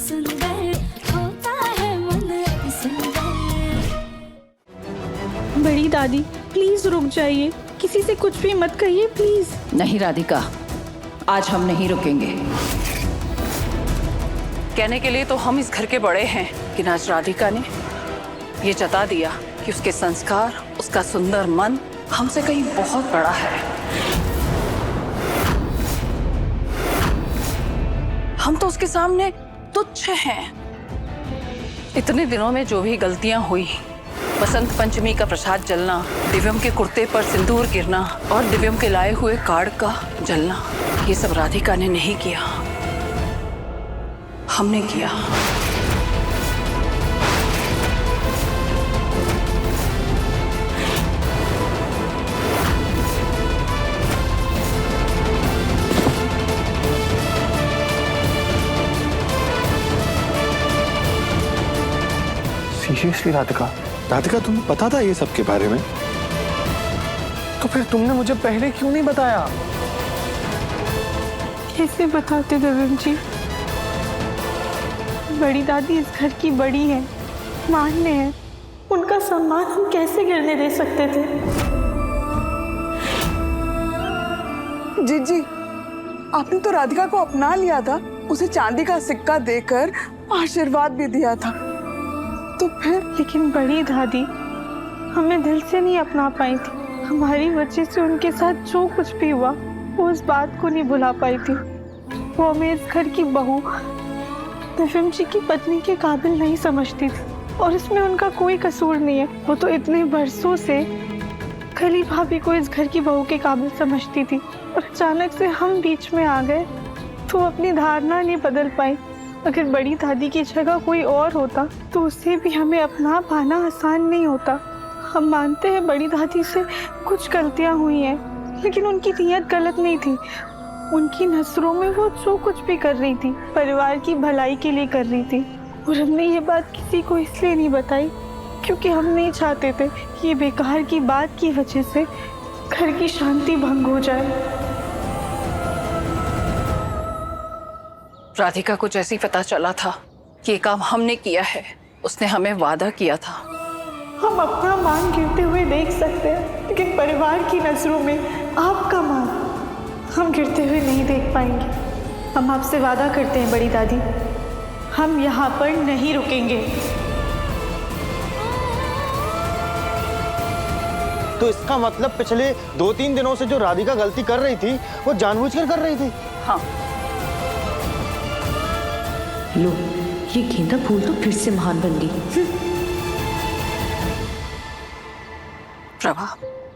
सुंदर होता है मन सुंदर। बड़ी दादी प्लीज रुक जाइए, किसी से कुछ भी मत कहिए प्लीज। नहीं राधिका, आज हम नहीं रुकेंगे। कहने के लिए तो हम इस घर के बड़े हैं, लेकिन आज राधिका ने ये जता दिया कि उसके संस्कार, उसका सुंदर मन हमसे कहीं बहुत बड़ा है। हम तो उसके सामने तुच्छ हैं। इतने दिनों में जो भी गलतियां हुई, बसंत पंचमी का प्रसाद जलना, दिव्यम के कुर्ते पर सिंदूर गिरना और दिव्यम के लाए हुए कार्ड का जलना, ये सब राधिका ने नहीं किया, हमने किया। सीरियसली राधिका? राधिका, तुम्हें पता था ये सब के बारे में? तो फिर तुमने मुझे पहले क्यों नहीं बताया? कैसे बताते दिव्यम जी? बड़ी दादी इस घर की बड़ी है, मान्य है, उनका सम्मान हम कैसे गिरने दे सकते थे? जीजी, आपने तो राधिका को अपना लिया था, उसे चांदी का सिक्का देकर आशीर्वाद भी दिया था, तो फिर? लेकिन बड़ी दादी हमें दिल से नहीं अपना पाई थी। हमारी वजह से उनके साथ जो कुछ भी हुआ, वो उस बात को नहीं भुला पाई थी। वो हमें इस घर की बहू, दिव्यम जी की पत्नी के काबिल नहीं समझती थी, और इसमें उनका कोई कसूर नहीं है। वो तो इतने बरसों से खली भाभी को इस घर की बहू के काबिल समझती थी, और अचानक से हम बीच में आ गए तो अपनी धारणा नहीं बदल पाई। अगर बड़ी दादी की जगह कोई और होता तो उससे भी हमें अपना पाना आसान नहीं होता। हम मानते हैं बड़ी दादी से कुछ गलतियां हुई हैं, लेकिन उनकी नीयत गलत नहीं थी। उनकी नजरों में वो जो कुछ भी कर रही थी, परिवार की भलाई के लिए कर रही थी। और हमने ये बात किसी को इसलिए नहीं बताई क्योंकि हम नहीं चाहते थे कि ये बेकार की बात की वजह से घर की शांति भंग हो जाए। राधिका को जैसे ही पता चला था कि ये काम हमने किया है, उसने हमें वादा किया था। हम अपना मान गिरते हुए देख सकते हैं, लेकिन परिवार की नजरों में आपका मान हम गिरते हुए नहीं देख पाएंगे। हम आपसे वादा करते हैं बड़ी दादी, हम यहाँ पर नहीं रुकेंगे। तो इसका मतलब पिछले 2-3 दिनों से जो राधिका गलती कर रही थी, वो जानबूझकर कर रही थी? हाँ। लो, ये गेंदा फूल तो फिर से महान बन गई। प्रभा,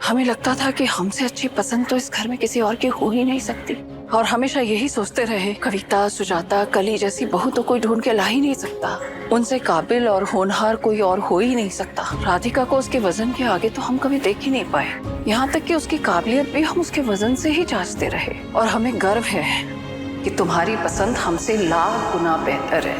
हमें लगता था कि हमसे अच्छी पसंद तो इस घर में किसी और की हो ही नहीं सकती, और हमेशा यही सोचते रहे कविता, सुजाता, कली जैसी बहू तो कोई ढूंढ के ला ही नहीं सकता। उनसे काबिल और होनहार कोई और हो ही नहीं सकता। राधिका को उसके वजन के आगे तो हम कभी देख ही नहीं पाए। यहाँ तक कि उसकी काबिलियत भी हम उसके वजन से ही जांचते रहे, और हमें गर्व है कि तुम्हारी पसंद हमसे लाख गुना बेहतर है।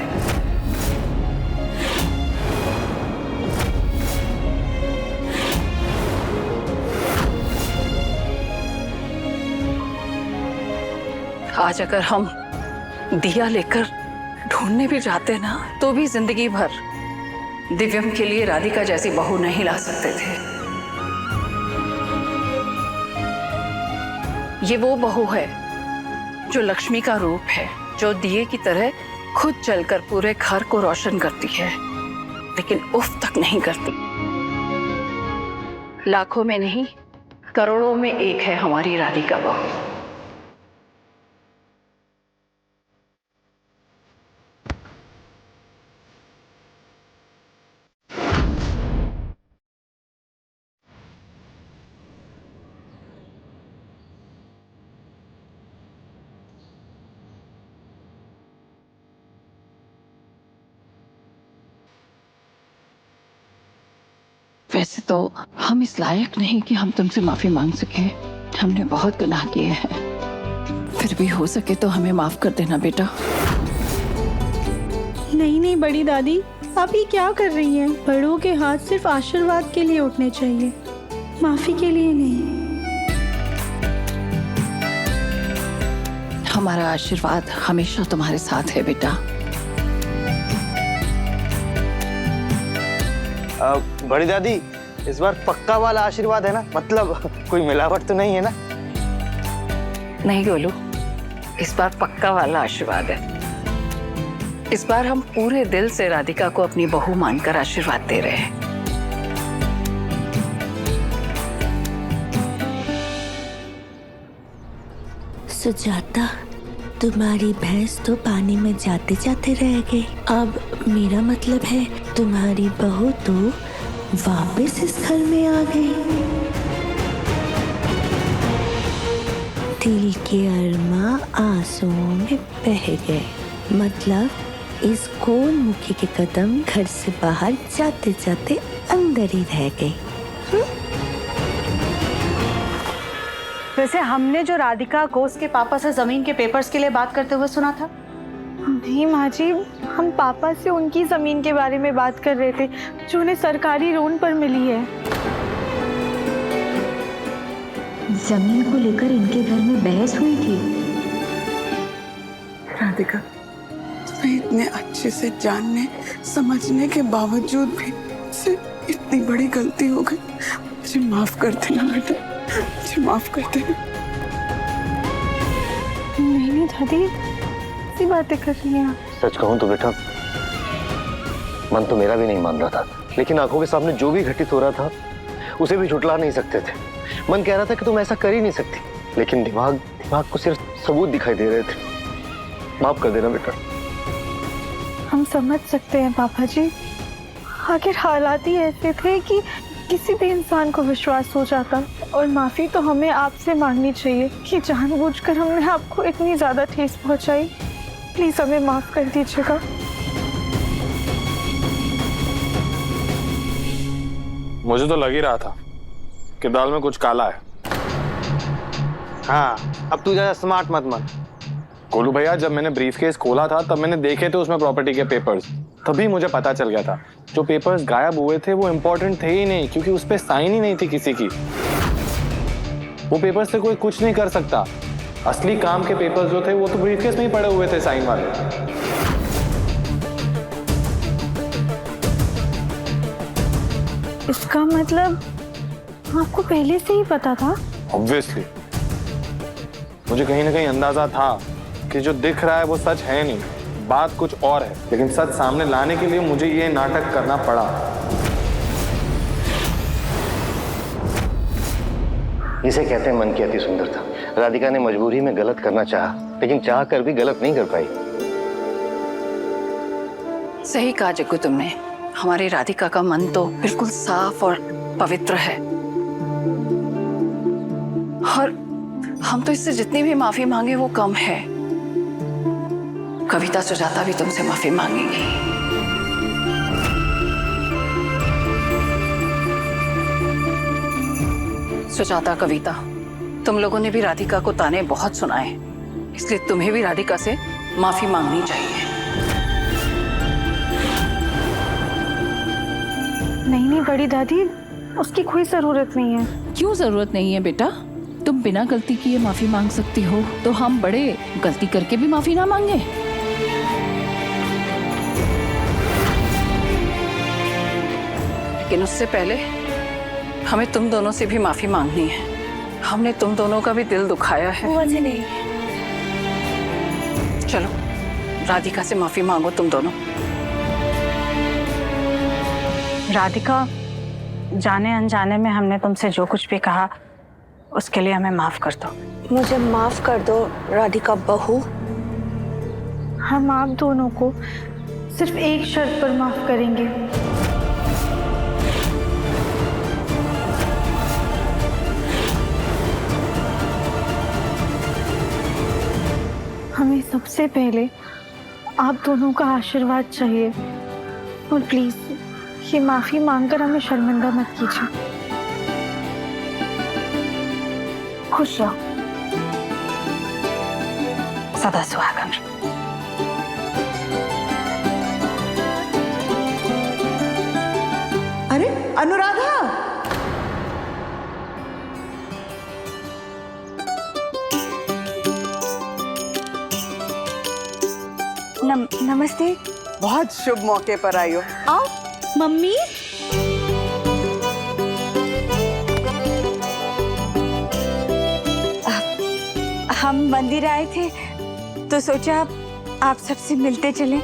आज अगर हम दिया लेकर ढूंढने भी जाते ना, तो भी जिंदगी भर दिव्यम के लिए राधिका जैसी बहू नहीं ला सकते थे। ये वो बहू है जो लक्ष्मी का रूप है, जो दिए की तरह खुद जलकर पूरे घर को रोशन करती है, लेकिन उफ तक नहीं करती। लाखों में नहीं, करोड़ों में एक है हमारी राधिका बहू। वैसे तो हम इस लायक नहीं कि हम तुमसे माफी मांग सके। हमने बहुत गुनाह किए हैं, फिर भी हो सके तो हमें माफ कर देना बेटा। नहीं नहीं बड़ी दादी, आप ये क्या कर रही हैं? बड़ों के हाथ सिर्फ आशीर्वाद के लिए उठने चाहिए, माफी के लिए नहीं। हमारा आशीर्वाद हमेशा तुम्हारे साथ है बेटा। बड़ी दादी, इस बार पक्का वाला आशीर्वाद है ना? मतलब कोई मिलावट तो नहीं है ना? नहीं गोलू, इस बार पक्का वाला आशीर्वाद है। इस बार हम पूरे दिल से राधिका को अपनी बहू मानकर आशीर्वाद दे रहे हैं। सुजाता, तुम्हारी भैंस तो पानी में जाते जाते रह गई। अब मेरा मतलब है तुम्हारी बहू तो वापस इस घर में आ गई। दिल के अरमा आंसुओं में बह गए। मतलब इस गोल मुखी के कदम घर से बाहर जाते जाते अंदर ही रह गए। वैसे हमने जो राधिका को उसके पापा से जमीन के पेपर्स के लिए बात करते हुए सुना था। नहीं माँ जी, हम पापा से उनकी जमीन के बारे में बात कर रहे थे जो उन्हें सरकारी लोन पर मिली है। जमीन को लेकर इनके घर में बहस हुई थी। राधिका, तुम्हें इतने अच्छे से जानने समझने के बावजूद भी मुझसे इतनी बड़ी गलती हो गई। मुझे माफ कर देना बेटा, मुझे माफ कर देना। नहीं दादी, ऐसी बातें कर रही हैं आप। सच कहूं तो बेटा, मन तो मेरा भी नहीं मान रहा था, लेकिन आंखों के सामने जो भी घटित हो रहा था उसे भी झुटला नहीं सकते थे। मन कह रहा था कि तुम ऐसा कर ही नहीं सकती, लेकिन दिमाग को सिर्फ सबूत दिखाई दे रहे थे। माफ कर देना बेटा। हम समझ सकते हैं पापा जी, आखिर हालात ही ऐसे थे कि किसी भी इंसान को विश्वास हो जाता। और माफी तो हमें आपसे मांगनी चाहिए कि जानबूझकर हमने आपको इतनी ज्यादा ठेस पहुंचाई। प्लीज हमें माफ कर दीजिएगा। मुझे तो लग ही रहा था कि दाल में कुछ काला है। हाँ, अब तू ज्यादा स्मार्ट मत बन। गोलू भैया, जब मैंने ब्रीफकेस खोला था तब मैंने देखे थे उसमें प्रॉपर्टी के पेपर्स, तभी मुझे पता चल गया था जो पेपर्स गायब हुए थे वो इम्पोर्टेंट थे ही नहीं, क्योंकि उस पे साइन ही नहीं थी किसी की। वो पेपर्स से कोई कुछ नहीं कर सकता। असली काम के पेपर्स जो थे वो तो ब्रीफकेस में ही पड़े हुए थे, साइन वाले। इसका मतलब आपको पहले से ही पता था? ऑब्वियसली मुझे कहीं ना कहीं अंदाजा था कि जो दिख रहा है वो सच है नहीं, बात कुछ और है। लेकिन सच सामने लाने के लिए मुझे ये नाटक करना पड़ा। इसे कहते हैं मन की अति सुंदरता। राधिका ने मजबूरी में गलत करना चाहा, लेकिन चाह कर भी गलत नहीं कर पाई। सही कहा जग्गू तुमने। हमारी राधिका का मन तो बिल्कुल साफ और पवित्र है, और हम तो इससे जितनी भी माफी मांगे वो कम है। कविता सुजाता भी तुमसे माफी मांगेंगी। सुजाता, कविता, तुम लोगों ने भी राधिका को ताने बहुत सुनाए, इसलिए तुम्हें भी राधिका से माफी मांगनी चाहिए। नहीं बड़ी दादी, उसकी कोई जरूरत नहीं है। क्यों जरूरत नहीं है बेटा? तुम बिना गलती किए माफी मांग सकती हो, तो हम बड़े गलती करके भी माफी ना मांगे? लेकिन उससे पहले हमें तुम दोनों से भी माफी मांगनी है। हमने तुम दोनों का भी दिल दुखाया है। मुझे नहीं। चलो राधिका से माफी मांगो तुम दोनों। राधिका, जाने अनजाने में हमने तुमसे जो कुछ भी कहा उसके लिए हमें माफ कर दो। मुझे माफ कर दो राधिका बहू। हम आप दोनों को सिर्फ एक शर्त पर माफ करेंगे। हमें सबसे पहले आप दोनों का आशीर्वाद चाहिए, और प्लीज ये माफी मांगकर हमें शर्मिंदा मत कीजिए। खुश रहो। सदा सुहागन। अरे अनुराधा, नमस्ते। बहुत शुभ मौके पर आई हो। आओ मम्मी। हम मंदिर आए थे तो सोचा आप सबसे मिलते चले।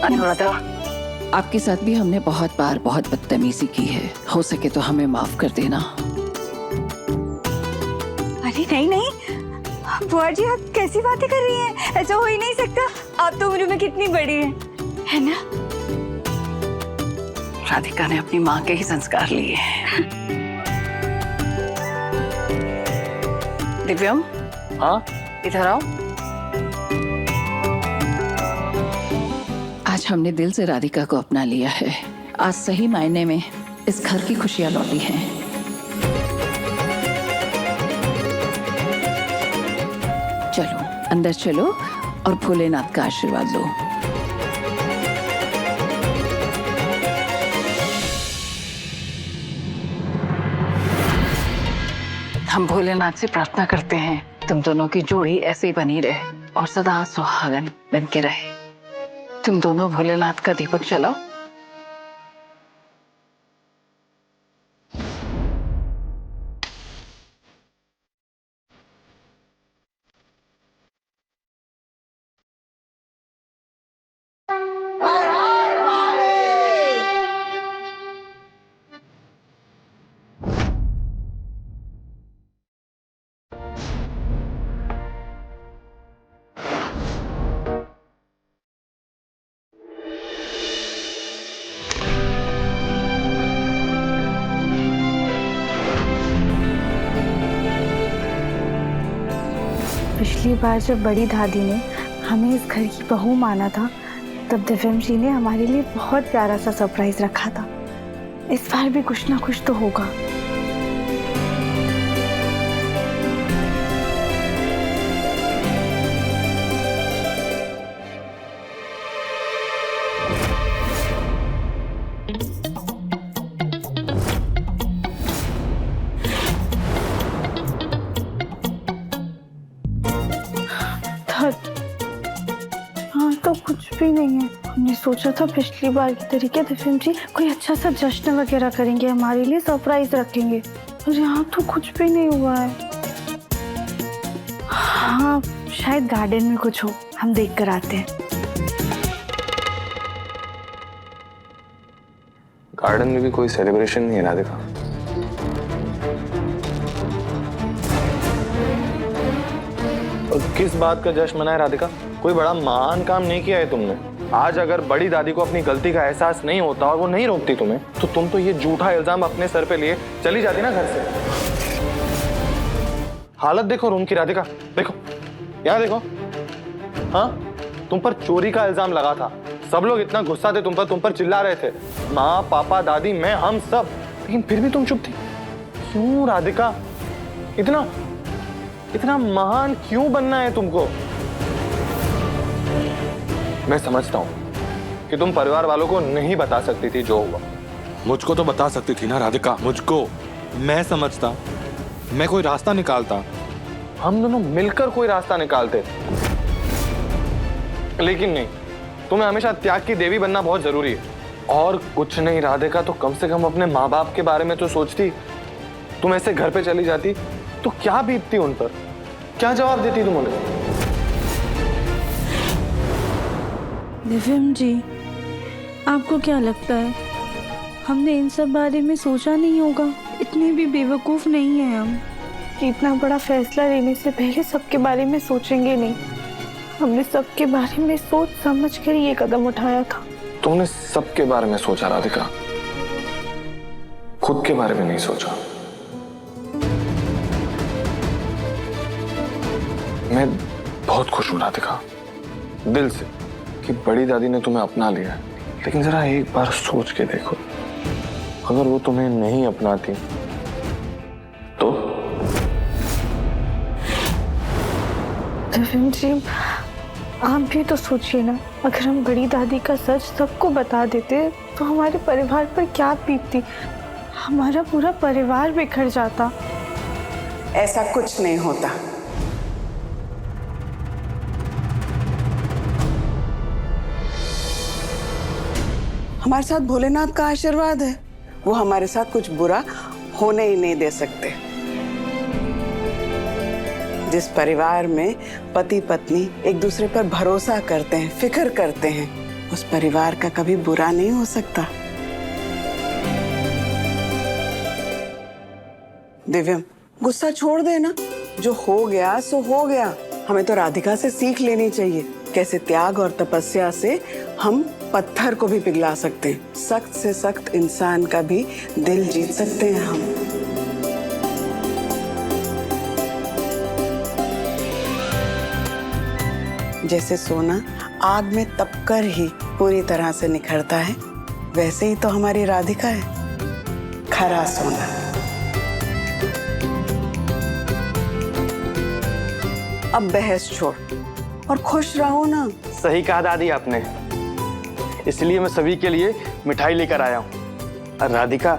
अनुराधा, आपके साथ भी हमने बहुत बार बहुत बदतमीजी की है, हो सके तो हमें माफ कर देना। अरे नहीं नहीं बुआ जी, आप कैसी बातें कर रही हैं? ऐसा हो ही नहीं सकता। आप तो उम्र में कितनी बड़ी हैं, है ना? राधिका ने अपनी माँ के ही संस्कार लिए हैं। दिव्यम, हाँ इधर आओ। आज हमने दिल से राधिका को अपना लिया है। आज सही मायने में इस घर की खुशियां लौटी हैं। चलो अंदर चलो और भोलेनाथ का आशीर्वाद लो। हम भोलेनाथ से प्रार्थना करते हैं तुम दोनों की जोड़ी ऐसे ही बनी रहे और सदा सुहागन बन के रहे। तुम दोनों भोलेनाथ का दीपक जलाओ। पिछली बार जब बड़ी दादी ने हमें इस घर की बहू माना था, तब दिव्यम जी ने हमारे लिए बहुत प्यारा सा सरप्राइज रखा था। इस बार भी कुछ ना कुछ तो होगा। हाँ तो कुछ भी नहीं है। हमने सोचा था पिछली बार की तरीके दिव्यम जी कोई अच्छा सा जश्न वगैरह करेंगे, हमारे लिए सरप्राइज रखेंगे, और यहाँ तो कुछ भी नहीं हुआ है। हाँ शायद गार्डन में कुछ हो, हम देख कर आते हैं। गार्डन में भी कोई सेलिब्रेशन नहीं है राधिका। और किस बात का जश्न मनाए राधिका? कोई बड़ा महान काम नहीं किया है तुमने। आज अगर बड़ी दादी को अपनी गलती का एहसास नहीं होता और वो नहीं रोकती तुम्हें, तो तुम तो ये झूठा इल्जाम अपने सर पे लिए चली जाती ना घर से। हालत देखो रूम की राधिका, देखो यहाँ देखो। हाँ तुम पर चोरी का इल्जाम लगा था, सब लोग इतना गुस्सा थे तुम पर चिल्ला रहे थे, माँ पापा दादी मैं हम सब, लेकिन फिर भी तुम चुप थी। क्यों राधिका? इतना महान क्यों बनना है तुमको? मैं समझता हूं कि तुम परिवार वालों को नहीं बता सकती थी जो हुआ। मुझको तो बता सकती थी ना राधिका, मुझको। मैं समझता, मैं कोई रास्ता निकालता। हम दोनों मिलकर कोई रास्ता निकालते। लेकिन नहीं, तुम्हें हमेशा त्याग की देवी बनना बहुत जरूरी है। और कुछ नहीं राधिका, तो कम से कम अपने माँ बाप के बारे में तो सोचती। तुम ऐसे घर पे चली जाती तो क्या बीतती उन पर, क्या जवाब देती तुम उन्हें? दिव्यम जी, आपको क्या लगता है हमने इन सब बारे में सोचा नहीं होगा? इतने भी बेवकूफ नहीं है हम कि इतना बड़ा फैसला लेने से पहले सबके बारे में सोचेंगे नहीं। हमने सबके बारे में सोच समझ कर ये कदम उठाया था। तुमने सबके बारे में सोचा राधिका, खुद के बारे में नहीं सोचा। मैं बहुत खुश हूं राधिका, दिल से, कि बड़ी दादी ने तुम्हें अपना लिया। लेकिन जरा एक बार सोच के देखो, अगर वो तुम्हें नहीं अपनाती तो? दिव्यम जी, आप भी तो सोचिए ना, अगर हम बड़ी दादी का सच सबको बता देते तो हमारे परिवार पर क्या बीतती। हमारा पूरा परिवार बिखर जाता। ऐसा कुछ नहीं होता। हमारे साथ भोलेनाथ का आशीर्वाद है, वो हमारे साथ कुछ बुरा होने ही नहीं दे सकते। जिस परिवार में पति पत्नी एक दूसरे पर भरोसा करते हैं, फिक्र करते हैं, उस परिवार का कभी बुरा नहीं हो सकता। दिव्यम, गुस्सा छोड़ देना, जो हो गया सो हो गया। हमें तो राधिका से सीख लेनी चाहिए, कैसे त्याग और तपस्या से हम पत्थर को भी पिघला सकते हैं, सख्त से सख्त इंसान का भी दिल जीत सकते हैं हम। जैसे सोना आग में तपकर ही पूरी तरह से निखरता है, वैसे ही तो हमारी राधिका है, खरा सोना। अब बहस छोड़ और खुश रहो ना। सही कहा दादी आपने, इसलिए मैं सभी के लिए मिठाई लेकर आया हूँ। और राधिका,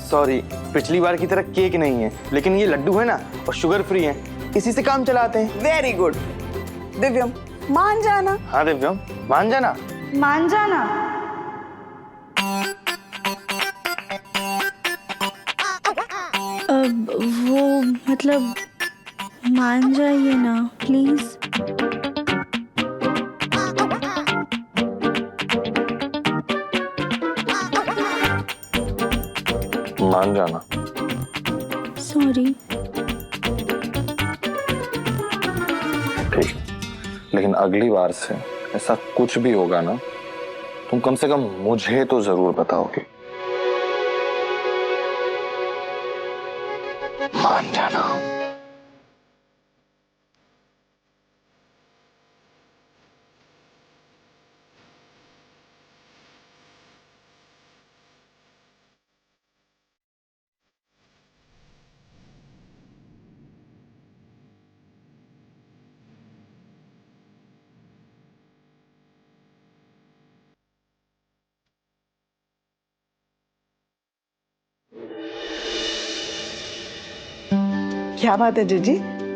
सॉरी, पिछली बार की तरह केक नहीं है, लेकिन ये लड्डू है ना, और शुगर फ्री है, इसी से काम चलाते हैं। वेरी गुड दिव्यम, मान जाना। हाँ दिव्यम, मान जाना। मान जाना। अब वो मतलब मान जाइए ना प्लीज। मान जाना। सॉरी। ठीक, लेकिन अगली बार से ऐसा कुछ भी होगा ना, तुम कम से कम मुझे तो जरूर बताओगे। मान जाना। क्या बात है जीजी,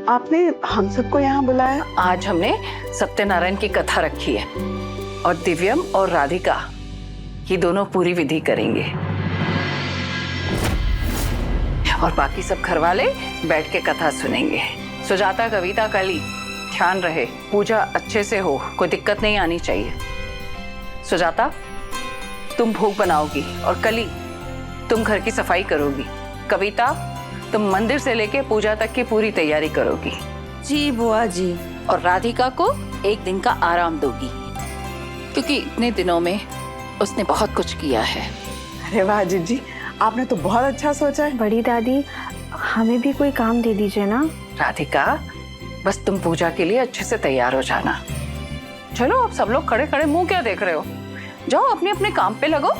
आपने हम सबको यहाँ बुलाया? आज हमने सत्यनारायण की कथा रखी है और दिव्यम और राधिका ये दोनों पूरी विधि करेंगे और बाकी सब घर वाले बैठ के कथा सुनेंगे। सुजाता, कविता, कली, ध्यान रहे पूजा अच्छे से हो, कोई दिक्कत नहीं आनी चाहिए। सुजाता, तुम भोग बनाओगी और कली, तुम घर की सफाई करोगी। कविता, तुम मंदिर से लेके पूजा तक की पूरी तैयारी करोगी। जी बुआ जी। और राधिका को एक दिन का आराम दोगी, क्योंकि इतने दिनों में उसने बहुत कुछ किया है। अरे वाह जीजी, आपने तो बहुत अच्छा सोचा है। बड़ी दादी, हमें भी कोई काम दे दीजिए ना। राधिका, बस तुम पूजा के लिए अच्छे से तैयार हो जाना। चलो, अब सब लोग खड़े खड़े मुंह क्या देख रहे हो, जाओ अपने अपने काम पे लगो।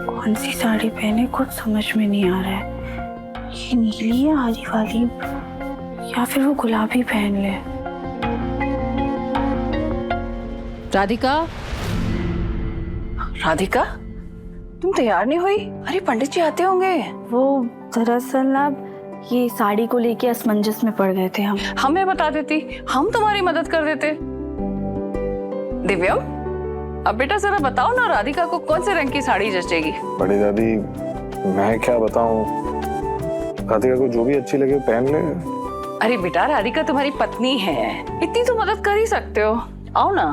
कौन सी साड़ी पहने कुछ समझ में नहीं आ रहा है। ये नीली है हरी वाली, या फिर वो गुलाबी पहन ले। राधिका, राधिका, तुम तैयार नहीं हुई? अरे पंडित जी आते होंगे। वो दरअसल ना ये साड़ी को लेके असमंजस में पड़ गए थे हम। हमें बता देती, हम तुम्हारी मदद कर देते। दिव्यम, अब बेटा जरा बताओ ना, राधिका को कौन से रंग की साड़ी जचेगी? बड़ी दादी, मैं क्या बताऊं, राधिका को जो भी अच्छी लगे पहन ले। अरे बेटा, राधिका तुम्हारी पत्नी है, इतनी तो मदद कर ही सकते हो, आओ ना।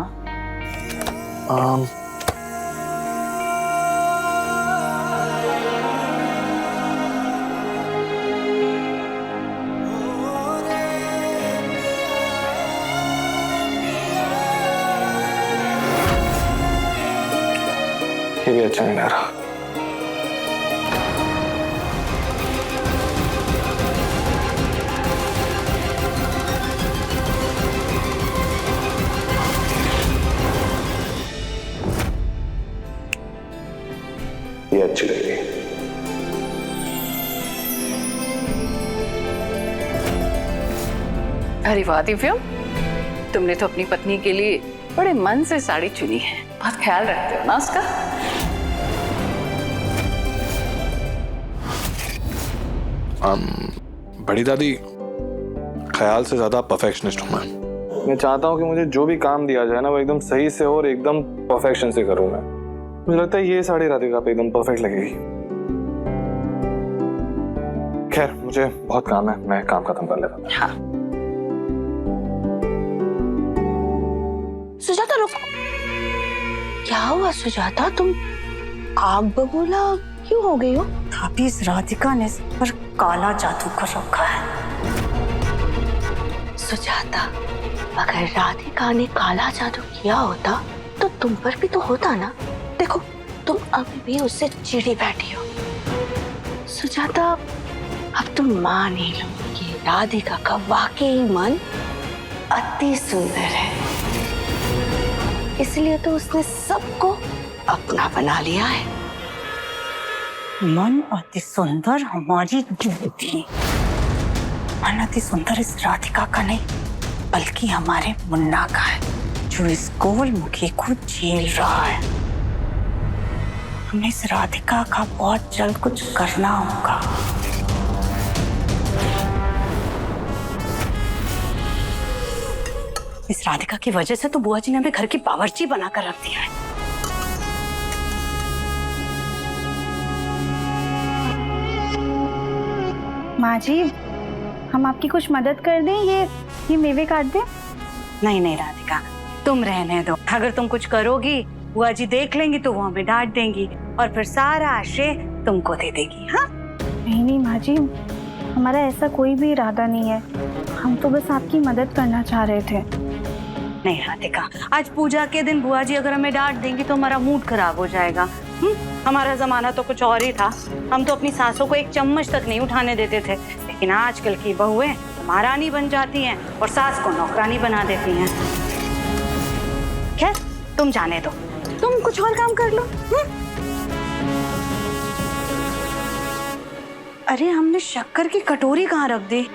ये भी अच्छा नहीं लग रहा। ये अच्छी लग रही है। अरे वाह दिव्यम, तुमने तो अपनी पत्नी के लिए बड़े मन से साड़ी चुनी है, बहुत ख्याल रखते हो ना उसका। बड़ी दादी, ख्याल से ज्यादा परफेक्शनिस्ट हूं मैं। मैं चाहता हूँ कि मुझे जो भी काम दिया जाए ना वो एकदम सही से हो और एकदम परफेक्शन से करूँ मैं। मुझे लगता है ये साड़ी राधिका पे एकदम परफेक्ट लगेगी। खैर मुझे बहुत काम है, मैं काम खत्म कर लेता हूँ। हाँ। सुजाता रुको। क्या हुआ सुजाता, तुम आग बबूला क्यों हो गई हो? अभी इस राधिका ने इस पर काला जादू कर रखा है। सुजाता, अगर राधिका ने काला जादू किया होता तो तुम पर भी तो होता ना। देखो तुम अभी भी उससे चिढ़ी बैठी हो। सुजाता, अब तुम मान ही लो कि राधिका का वाकई मन अति सुंदर है, इसलिए तो उसने सबको अपना बना लिया है। मन अति सुंदर हमारी ड्यूटी। मन अति सुंदर इस राधिका का नहीं बल्कि हमारे मुन्ना का है, जो इस गोलमुखी को झेल रहा है। हमें इस राधिका का बहुत जल्द कुछ करना होगा। इस राधिका की वजह से तो बुआ जी ने हमें घर की बावर्ची बनाकर रख दिया है। माँ जी, हम आपकी कुछ मदद कर दें? ये मेवे काट दें? नहीं नहीं राधिका, तुम रहने दो। अगर तुम कुछ करोगी बुआ जी देख लेंगी तो वो हमें डांट देंगी और फिर सारा श्रेय तुमको दे देगी। हाँ नहीं माँ जी, हमारा ऐसा कोई भी इरादा नहीं है। हम तो बस आपकी मदद करना चाह रहे थे। नहीं राधिका, आज पूजा के दिन बुआ जी अगर हमें डांट देंगी तो हमारा मूड खराब हो जाएगा। हमारा जमाना तो कुछ और ही था। हम तो अपनी सासों को एक चम्मच तक नहीं उठाने देते थे, लेकिन आजकल की बहुएं महारानी बन जाती हैं और सास को नौकरानी बना देती हैं। खैर तुम जाने दो, तुम कुछ और काम कर लो। अरे हमने शक्कर की कटोरी कहाँ रख दी?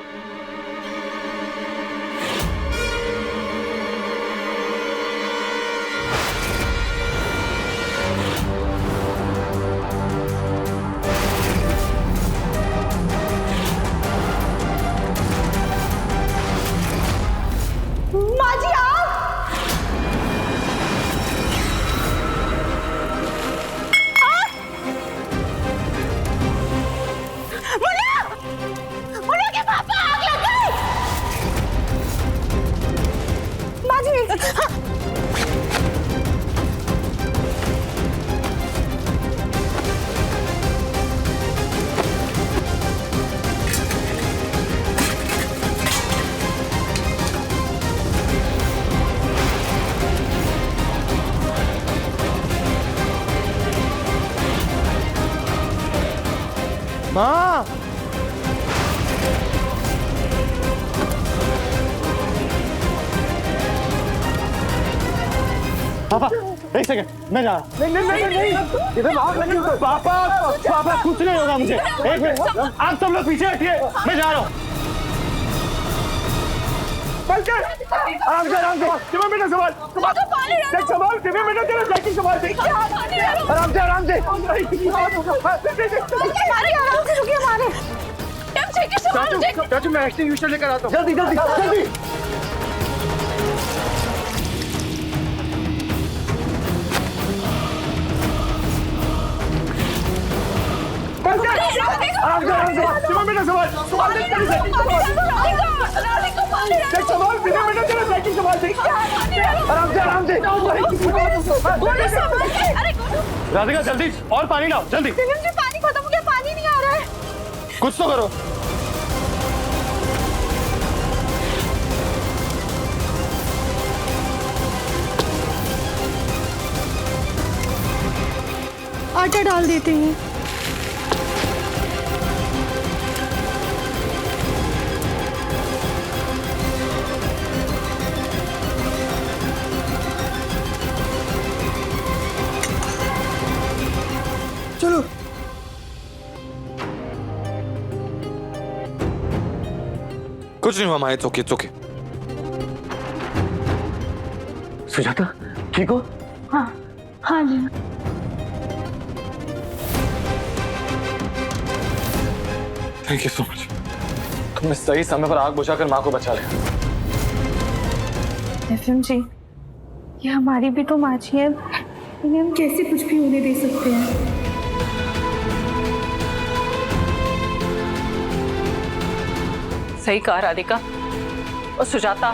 माँ, पापा एक सेकंड, मैं जा रहा हूँ। नहीं इधर आग लगी हो। पापा कुछ नहीं होगा मुझे। एक मिनट, आप सब लोग पीछे हटिए, मैं जा रहा हूँ। आराम से बेटा, संभाल बेटा, तेरा जैकेट संभाल दे। आराम से चाचू, मैं एक्सटिंग्विशर लेकर आता हूँ। जल्दी बेटा, संभाल बेटा, तेरा जैकेट संभाल दे। आराम से राधिका, जल्दी और पानी लाओ, जल्दी। पानी खत्म हो गया, पानी नहीं आ रहा है। कुछ तो करो। आटा डाल देते हैं। चलो कुछ नहीं हुआ माँ, इट्स ओके। सुजाता ठीक हो? हाँ जी। Thank you so much. तुमने सही समय पर आग बुझाकर माँ को बचा लिया। एफएम जी, ये हमारी भी तो माची है, इन्हें हम कैसे कुछ भी होने दे सकते हैं? सही कहा राधिका। और सुजाता,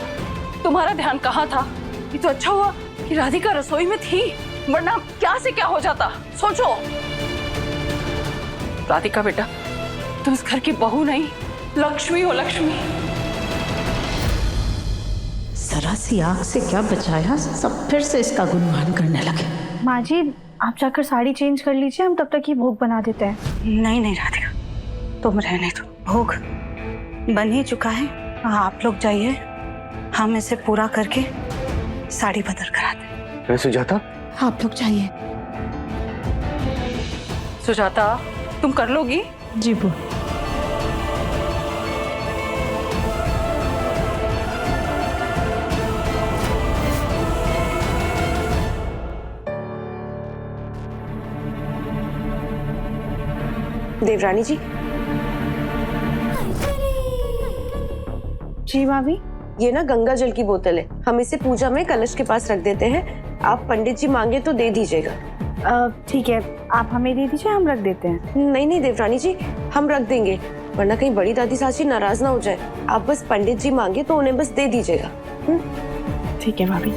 तुम्हारा ध्यान कहाँ था? ये तो अच्छा हुआ कि राधिका रसोई में थी, वरना क्या से क्या हो जाता। सोचो राधिका बेटा, तुम इस घर की बहू नहीं, लक्ष्मी हो, लक्ष्मी। जरा सी आग से क्या बचाया, सब फिर से इसका गुणगान करने लगे। माँ जी, आप जाकर साड़ी चेंज कर लीजिए, हम तब तक ही भोग बना देते हैं। नहीं नहीं राधिका, तुम रहने दो, भोग बन ही चुका है। आप लोग जाइए, हम इसे पूरा करके साड़ी बदल कर आते हैं। मैं सुजाता, आप लोग जाइए। सुजाता, तुम कर लोगी? जी बुआ। देवरानी जी। जी भाभी। ये ना गंगा जल की बोतल है, हम इसे पूजा में कलश के पास रख देते हैं। आप पंडित जी मांगे तो दे दीजिएगा। ठीक है, आप हमें दे दीजिए, हम रख देते हैं। नहीं नहीं देवरानी जी, हम रख देंगे, वरना कहीं बड़ी दादी साची नाराज ना हो जाए। आप बस पंडित जी मांगे तो उन्हें बस दे दीजिएगा। ठीक है भाभी।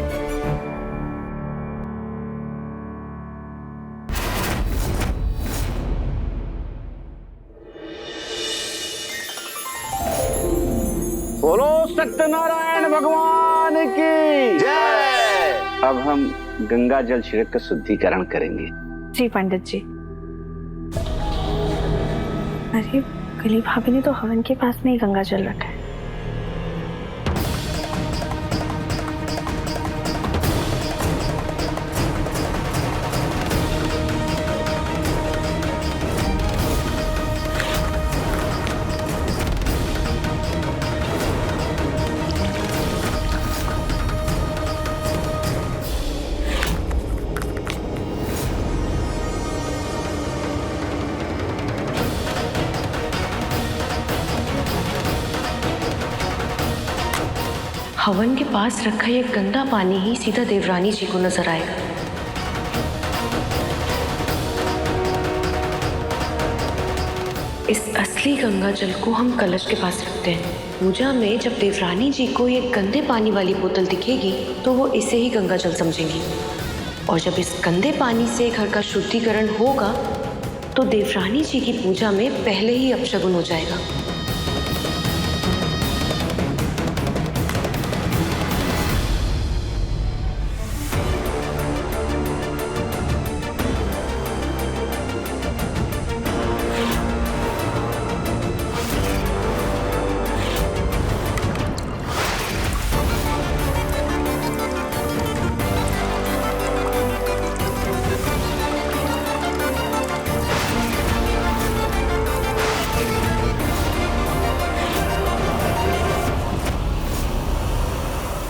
बोलो सत्यनारायण भगवान की जय। अब हम गंगा जल छिड़क कर शुद्धिकरण करेंगे। जी पंडित जी। अरे कली भाभी ने तो हवन के पास में ही गंगा जल रखा है। हवन के पास रखा ये गंदा पानी ही सीधा देवरानी जी को नजर आएगा। इस असली गंगा जल को हम कलश के पास रखते हैं। पूजा में जब देवरानी जी को ये गंदे पानी वाली बोतल दिखेगी तो वो इसे ही गंगा जल समझेंगी, और जब इस गंदे पानी से घर का शुद्धिकरण होगा तो देवरानी जी की पूजा में पहले ही अपशगुन हो जाएगा।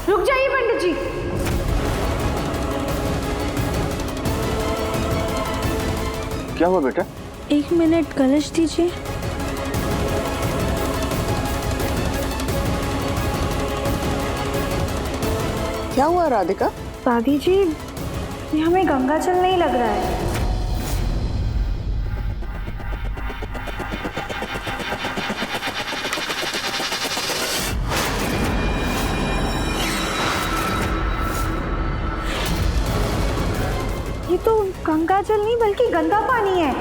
रुक जाइए पंडित जी। क्या हुआ बेटा? 1 मिनट, कलश दीजिए। क्या हुआ राधिका? दादी जी, ये हमें गंगा जल नहीं लग रहा है। ये तो गंगा जल नहीं बल्कि गंदा पानी है।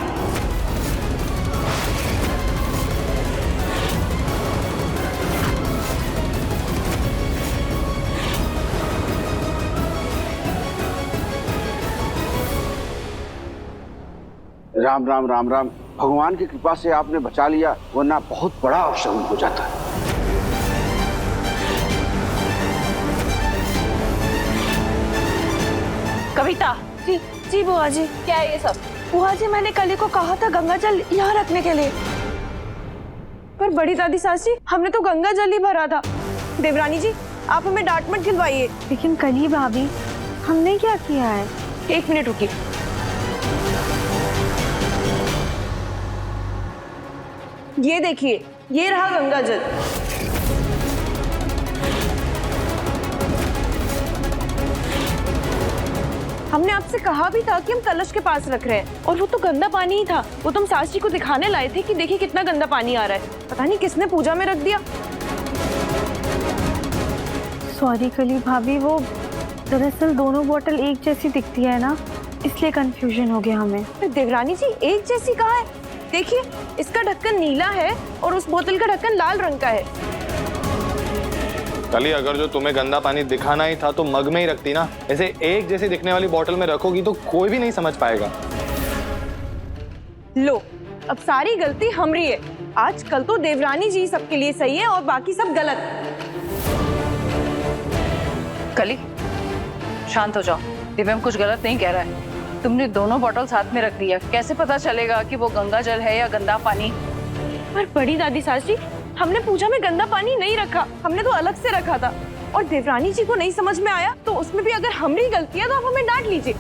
राम राम राम राम। भगवान की कृपा से आपने बचा लिया, वरना बहुत बड़ा अपशगुन हो जाता। कविता, जी जी बुआ जी। क्या है ये सब? बुआ जी, मैंने कली को कहा था गंगा जल यहाँ रखने के लिए, पर बड़ी दादी साची, हमने तो गंगा जल ही भरा था। देवरानी जी, आप हमें डांट मत खिलवाइए। लेकिन कली भाभी, हमने क्या किया है? 1 मिनट रुकिए। ये देखिए, ये रहा गंगा जल। हमने आपसे कहा भी था कि हम कलश के पास रख रहे हैं, और वो तो गंदा पानी ही था। वो तुम सास जी को दिखाने लाए थे कि देखिए कितना गंदा पानी आ रहा है। पता नहीं किसने पूजा में रख दिया। सॉरी कली भाभी, वो दरअसल दोनों बोतल एक जैसी दिखती है ना, इसलिए कंफ्यूजन हो गया हमें। देवरानी जी एक जैसी कहाँ है? देखिए इसका ढक्कन नीला है और उस बोतल का ढक्कन लाल रंग का है। कली, अगर जो तुम्हें गंदा पानी दिखाना ही था तो मग में ही रखती ना। ऐसे एक जैसी दिखने वाली बोतल में रखोगी तो कोई भी नहीं समझ पाएगा। लो, अब सारी गलती हमारी है। आजकल तो देवरानी जी सबके लिए सही है और बाकी सब गलत। कली, शांत हो जाओ। दिव्यम कुछ गलत नहीं कह रहा है। तुमने दोनों बोतल साथ में रख दिया, कैसे पता चलेगा कि वो गंगा जल है या गंदा पानी? पर बड़ी दादी सास जी, हमने पूजा में गंदा पानी नहीं रखा, हमने तो अलग से रखा था। और देवरानी जी को नहीं समझ में आया तो उसमें भी अगर हमारी गलती है तो आप हमें डांट लीजिए,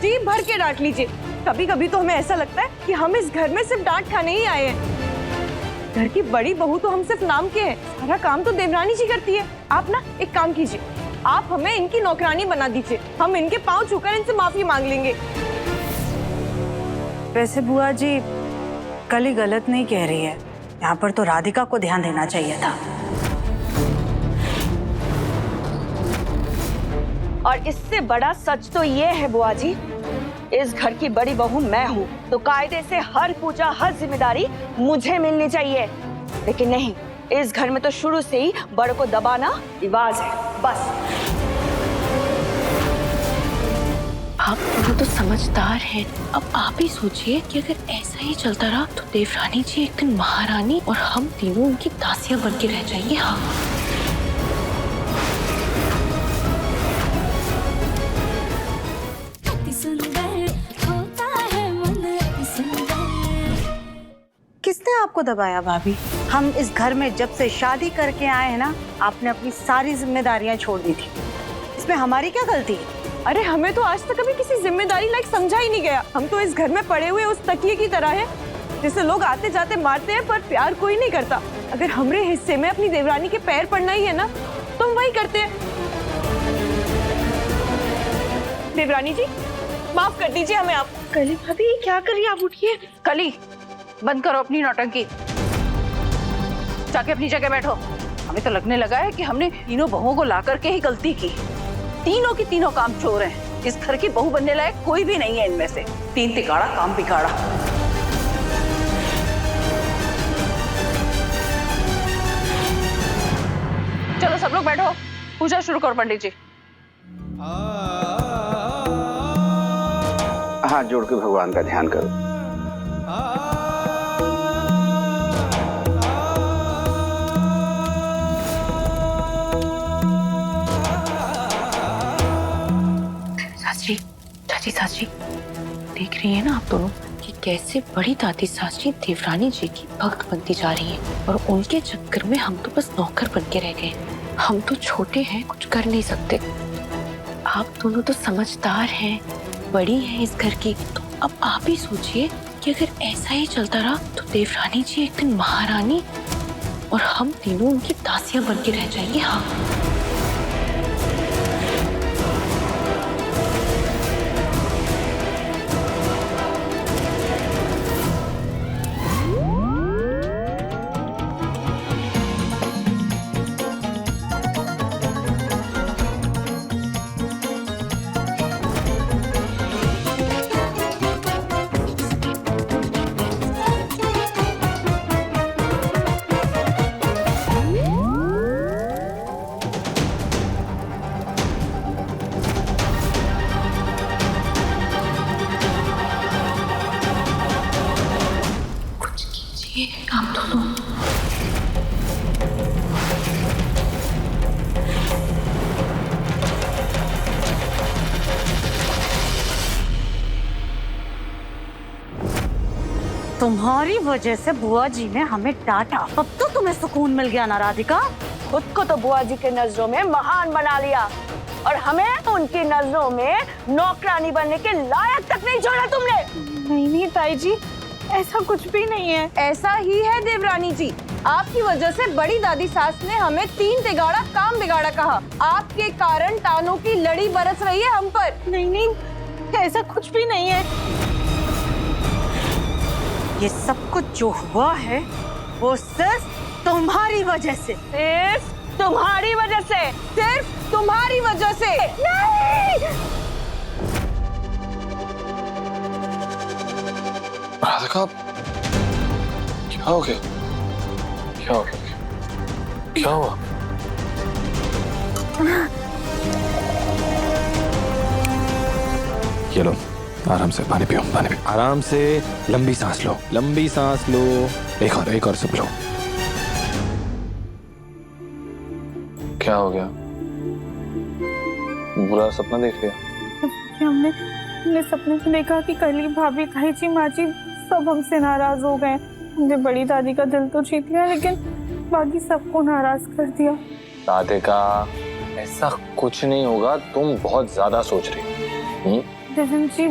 जी भर के डांट लीजिए। कभी कभी तो हमें ऐसा लगता है कि हम इस घर में सिर्फ डांट खाने ही आए हैं। घर की बड़ी बहू तो हम सिर्फ नाम के हैं, सारा काम तो देवरानी जी करती है। आप ना एक काम कीजिए, आप हमें इनकी नौकरानी बना दीजिए, हम इनके पांव छूकर इनसे माफी मांग लेंगे। वैसे बुआ जी कली गलत नहीं कह रही है, यहाँ पर तो राधिका को ध्यान देना चाहिए था। और इससे बड़ा सच तो ये है बुआ जी, इस घर की बड़ी बहू मैं हूँ, तो कायदे से हर पूजा हर जिम्मेदारी मुझे मिलनी चाहिए। लेकिन नहीं, इस घर में तो शुरू से ही बड़ों को दबाना रिवाज है, बस। आप दोनों तो समझदार हैं। अब आप ही सोचिए कि अगर ऐसा ही चलता रहा तो देवरानी जी एक दिन महारानी और हम तीनों उनकी दासियां बन के रह जाएंगे। हाँ, अति सुंदर होता है मन, अति सुंदर। किसने आपको दबाया भाभी? हम इस घर में जब से शादी करके आए हैं ना, आपने अपनी सारी जिम्मेदारियां छोड़ दी थी। इसमें हमारी क्या गलती है? अरे हमें तो आज तक कभी किसी जिम्मेदारी लायक समझा ही नहीं गया। हम तो इस घर में पड़े हुए उस तकिए की तरह है जिसे लोग आते जाते मारते हैं पर प्यार कोई नहीं करता। अगर हमारे हिस्से में अपनी देवरानी के पैर पड़ना ही है ना तो हम वही करते हैं। देवरानी जी माफ कर दीजिए हमें आप। कली भाभी क्या करिए, आप उठिए। कली, बंद करो अपनी नौटंकी, जाके अपनी जगह बैठो। हमें तो लगने लगा है कि हमने तीनों बहुओं को ला करके ही गलती की। तीनों की तीनों काम चोर हैं। इस घर की बहू बनने लायक कोई भी नहीं है इनमें से। तीन तिगाड़ा काम बिगाड़ा। चलो सब लोग बैठो, पूजा शुरू करो पंडित जी। हाथ जोड़ के भगवान का ध्यान करो। चाची सास जी, देख रही है ना आप दोनों कि कैसे बड़ी दादी सास जी देवरानी जी की भक्त बनती जा रही है, और उनके चक्कर में हम तो बस नौकर बन के रह गए। हम तो छोटे हैं, कुछ कर नहीं सकते। आप दोनों तो समझदार हैं, बड़ी हैं इस घर की। तो अब आप ही सोचिए कि अगर ऐसा ही चलता रहा तो देवरानी जी एक दिन महारानी और हम तीनों उनकी दासियां बन के रह जाएंगे। हाँ, आप दोनों तुम्हारी वजह से बुआ जी ने हमें डांटा, अब तो तुम्हें सुकून मिल गया ना राधिका? खुद को तो बुआ जी के नजरों में महान बना लिया और हमें उनकी नजरों में नौकरानी बनने के लायक तक नहीं छोड़ा तुमने। नहीं ताई जी, ऐसा कुछ भी नहीं है। ऐसा ही है देवरानी जी, आपकी वजह से बड़ी दादी सास ने हमें तीन तिगाड़ा काम बिगाड़ा कहा। आपके कारण तानों की लड़ी बरस रही है हम पर। नहीं, ऐसा कुछ भी नहीं है। ये सब कुछ जो हुआ है वो सिर्फ तुम्हारी वजह से। सिर्फ तुम्हारी वजह से, सिर्फ तुम्हारी वजह से। नहीं! राधिका, क्या हो गया? क्या हो गया? क्या हुआ? ये लो, आराम से पानी पियो, पानी पियो। आराम से, लंबी सांस लो, लंबी सांस लो। एक और सिप लो। क्या हो गया? बुरा सपना देख लिया? हमने सपने में देखा कि कली भाभी, ताई जी, माँ जी सब हमसे नाराज हो गए। हमने बड़ी दादी का दिल तो जीत लिया, लेकिन बाकी सबको नाराज कर दिया। राधिका, ऐसा कुछ नहीं होगा, तुम बहुत ज्यादा सोच रही। बहन जी,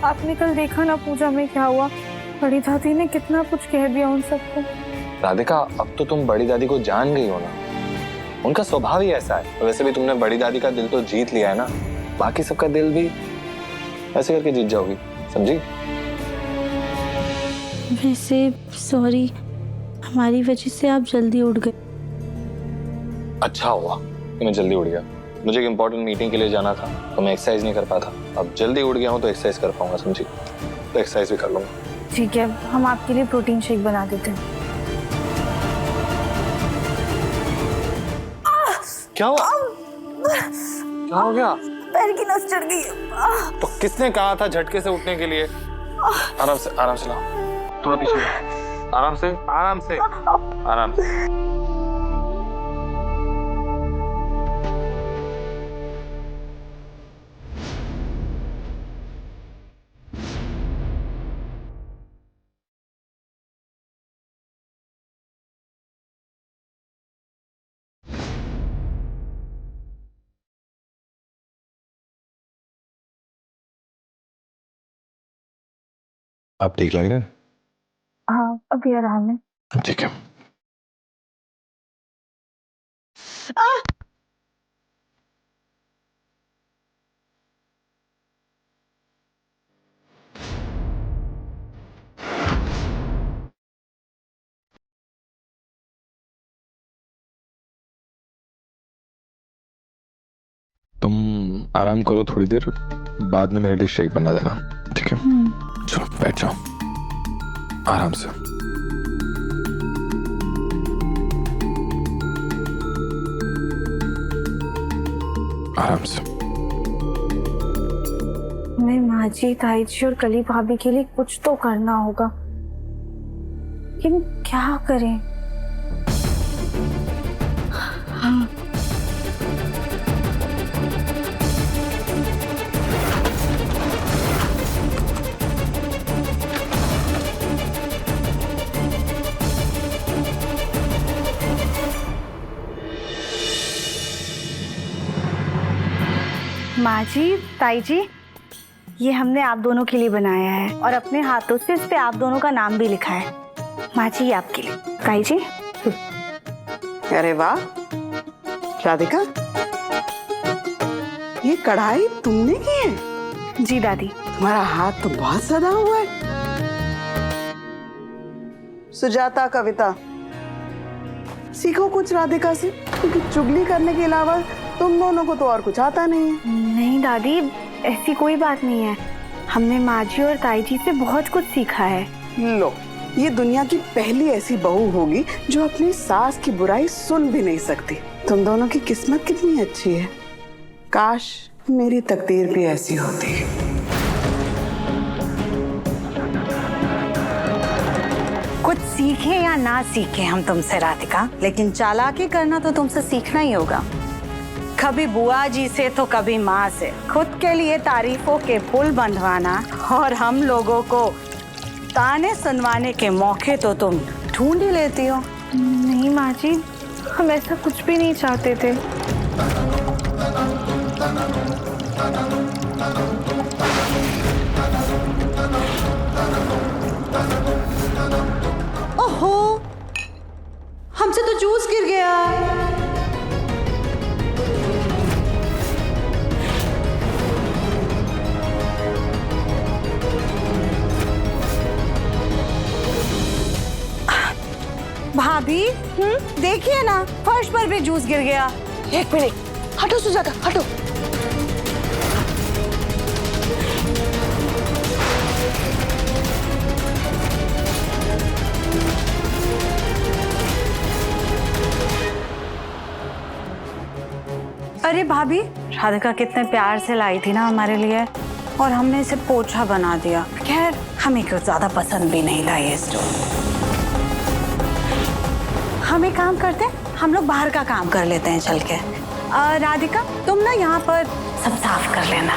आपने कल देखा ना पूजा में क्या हुआ? बड़ी दादी ने कितना कुछ कह दिया उन सबको। राधिका, अब तो तुम बड़ी दादी को जान गई हो ना, उनका स्वभाव ही ऐसा है। वैसे भी तुमने बड़ी दादी का दिल तो जीत लिया है ना, बाकी सबका दिल भी ऐसे करके जीत जाओगी, समझी? वैसे सॉरी, हमारी वजह से आप जल्दी उठ गए। अच्छा हुआ कि मैं जल्दी उठ गया। मुझे एक इम्पोर्टेंट मीटिंग के लिए जाना था, तो मैं एक्सरसाइज नहीं कर पाता। अब जल्दी उठ गया हूँ तो एक्सरसाइज कर पाऊंगा, समझी? तो एक्सरसाइज भी कर लूंगा। ठीक है, हम आपके लिए प्रोटीन शेक बना देते हैं। क्या हुआ? क्या हो गया? पैर की नस चढ़ गई है। तो किसने कहा था झटके से उठने के लिए? आराम से लाओ, थोड़ा पीछे, आराम से, आराम से, आराम से। आप ठीक लग रहे हैं? हाँ, अभी आराम है। ठीक है। तुम आराम करो थोड़ी देर, बाद में मेरे लिए शेक बना देना, ठीक है? चलो बैठ जाओ, आराम से। आराम से। हमें माँ जी, ताई जी और कली भाभी के लिए कुछ तो करना होगा, लेकिन क्या करें? माँ जी, ताई जी, ये हमने आप दोनों के लिए बनाया है और अपने हाथों से इस पे आप दोनों का नाम भी लिखा है। माँ जी, ये आपके लिए। ताई जी। अरे वाह राधिका, ये कढ़ाई तुमने की है? जी दादी। तुम्हारा हाथ तो बहुत सदा हुआ है। सुजाता, कविता, सीखो कुछ राधिका से, क्योंकि चुगली करने के अलावा तुम दोनों को तो और कुछ आता नहीं है। नहीं दादी, ऐसी कोई बात नहीं है। हमने माँ जी और ताई जी से बहुत कुछ सीखा है। लो, ये दुनिया की पहली ऐसी बहू होगी जो अपनी सास की बुराई सुन भी नहीं सकती। तुम दोनों की किस्मत कितनी अच्छी है। काश मेरी तकदीर भी ऐसी होती। कुछ सीखे या ना सीखे हम तुमसे राधिका, लेकिन चालाकी करना तो तुमसे सीखना ही होगा। कभी बुआ जी से तो कभी माँ से खुद के लिए तारीफों के पुल बंधवाना और हम लोगों को ताने सुनवाने के मौके तो तुम ढूंढ ही लेती हो। नहीं माँ जी, हम ऐसा कुछ भी नहीं चाहते थे। ओहो, हमसे तो जूस गिर गया। भाभी देखिए ना, फर्श पर भी जूस गिर गया। एक मिनट, हटो सुजाता, हटो। अरे भाभी, राधिका कितने प्यार से लाई थी ना हमारे लिए, और हमने इसे पोछा बना दिया। खैर हमें कुछ ज्यादा पसंद भी नहीं था ये स्टोव। हम एक काम करते हैं, हम लोग बाहर का काम कर लेते हैं चल के। राधिका तुम ना यहाँ पर सब साफ कर लेना,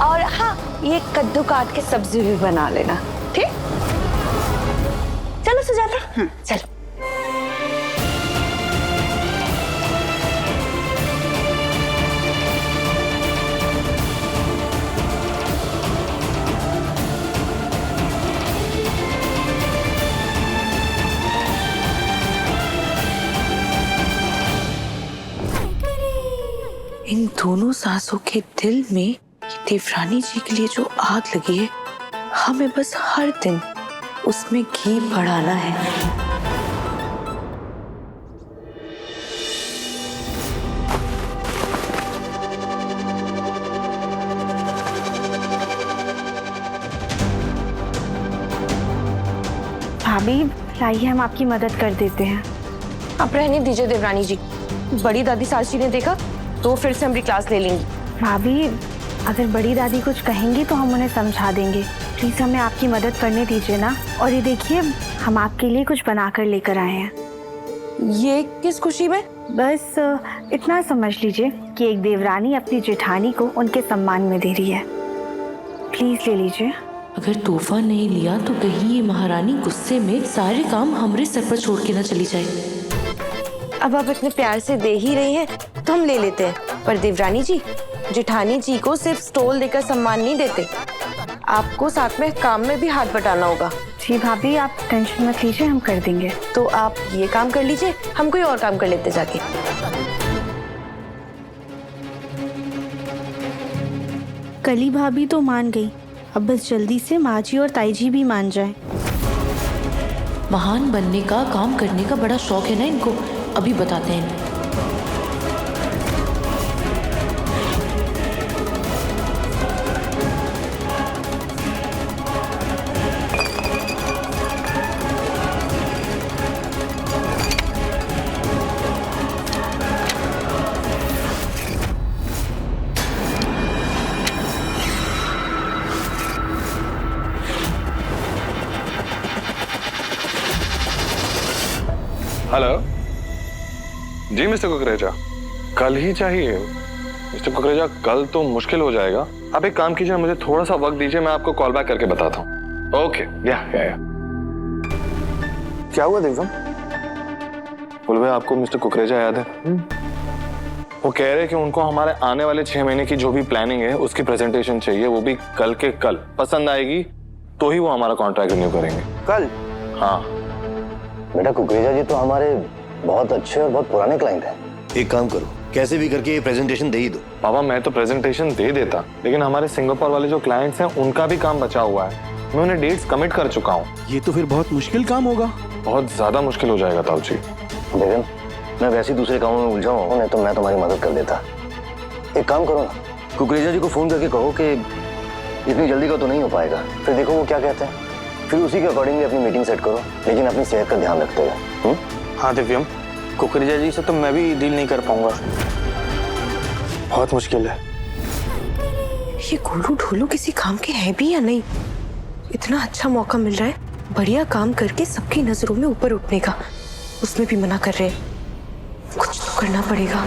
और हाँ, ये कद्दू काट के सब्जी भी बना लेना, ठीक? चलो सुजाता, चलो। इन दोनों सासों के दिल में ये देवरानी जी के लिए जो आग लगी है, हमें बस हर दिन उसमें घी बढ़ाना है। भाभी लाइए, हम आपकी मदद कर देते हैं। आप रहने दीजिए देवरानी जी, बड़ी दादी सासू ने देखा तो फिर से हमारी क्लास ले लेंगी। भाभी अगर बड़ी दादी कुछ कहेंगी तो हम उन्हें समझा देंगे। प्लीज हमें आपकी मदद करने दीजिए ना। और ये देखिए, हम आपके लिए कुछ बनाकर लेकर आए हैं। ये किस खुशी में? बस इतना समझ लीजिए कि एक देवरानी अपनी जेठानी को उनके सम्मान में दे रही है। प्लीज ले लीजिए। अगर तोहफा नहीं लिया तो कहीं ये महारानी गुस्से में सारे काम हमारे सर पर छोड़ के ना चली जाए। अब आप इतने प्यार से दे ही रही हैं तो हम ले लेते हैं। पर देवरानी जी, जेठानी जी को सिर्फ स्टोल देकर सम्मान नहीं देते, आपको साथ में काम में भी हाथ बटाना होगा। जी भाभी, आप टेंशन मत लीजिए, हम कर देंगे। तो आप ये काम कर लीजिए, हम कोई और काम कर लेते जाके। कली भाभी तो मान गई, अब बस जल्दी से माँ जी और ताई जी भी मान जाए। महान बनने का, काम करने का बड़ा शौक है ना इनको, अभी बताते हैं। हेलो जी मिस्टर कुकरेजा, कल ही चाहिए? मिस्टर कुकरेजा, कल तो मुश्किल हो जाएगा। आप एक काम कीजिए, मुझे थोड़ा सा वक्त दीजिए, मैं आपको कॉल बैक करके बताता हूँ। ओके, या। क्या हुआ दिग्गम? बोल भाई, आपको मिस्टर कुकरेजा याद है? वो कह रहे कि उनको हमारे आने वाले 6 महीने की जो भी प्लानिंग है उसकी प्रेजेंटेशन चाहिए, वो भी कल के कल। पसंद आएगी तो ही वो हमारा कॉन्ट्रैक्ट रिन्यू करेंगे। कल? हाँ बेटा, कुकरेजा जी तो हमारे बहुत अच्छे और बहुत पुराने क्लाइंट हैं। एक काम करो, कैसे भी करके ये प्रेजेंटेशन दे ही दो। पापा, मैं तो प्रेजेंटेशन दे देता, लेकिन हमारे सिंगापुर वाले जो क्लाइंट्स हैं उनका भी काम बचा हुआ है। मैं उन्हें डेट्स कमिट कर चुका हूँ। ये तो फिर बहुत मुश्किल काम होगा। बहुत ज्यादा मुश्किल हो जाएगा ताऊ जी। बेगम, मैं वैसे ही दूसरे कामों में उलझा हूँ, नहीं तो मैं तुम्हारी मदद कर देता। एक काम करो ना, कुकरेजा जी को फोन करके कहो कि इतनी जल्दी का तो नहीं हो पाएगा, फिर देखो वो क्या कहते हैं, फिर उसी के अकॉर्डिंगली अपनी मीटिंग सेट करो, लेकिन अपनी सेहत का ध्यान रखते हुए। हाँ दिव्यम, कुकरेजा जी से तो मैं भी डील नहीं कर पाऊंगा, बहुत मुश्किल है। ये गोलू ढोलू किसी काम के हैं भी या नहीं? इतना अच्छा मौका मिल रहा है बढ़िया काम करके सबकी नजरों में ऊपर उठने का, उसमें भी मना कर रहे हैं। कुछ तो करना पड़ेगा।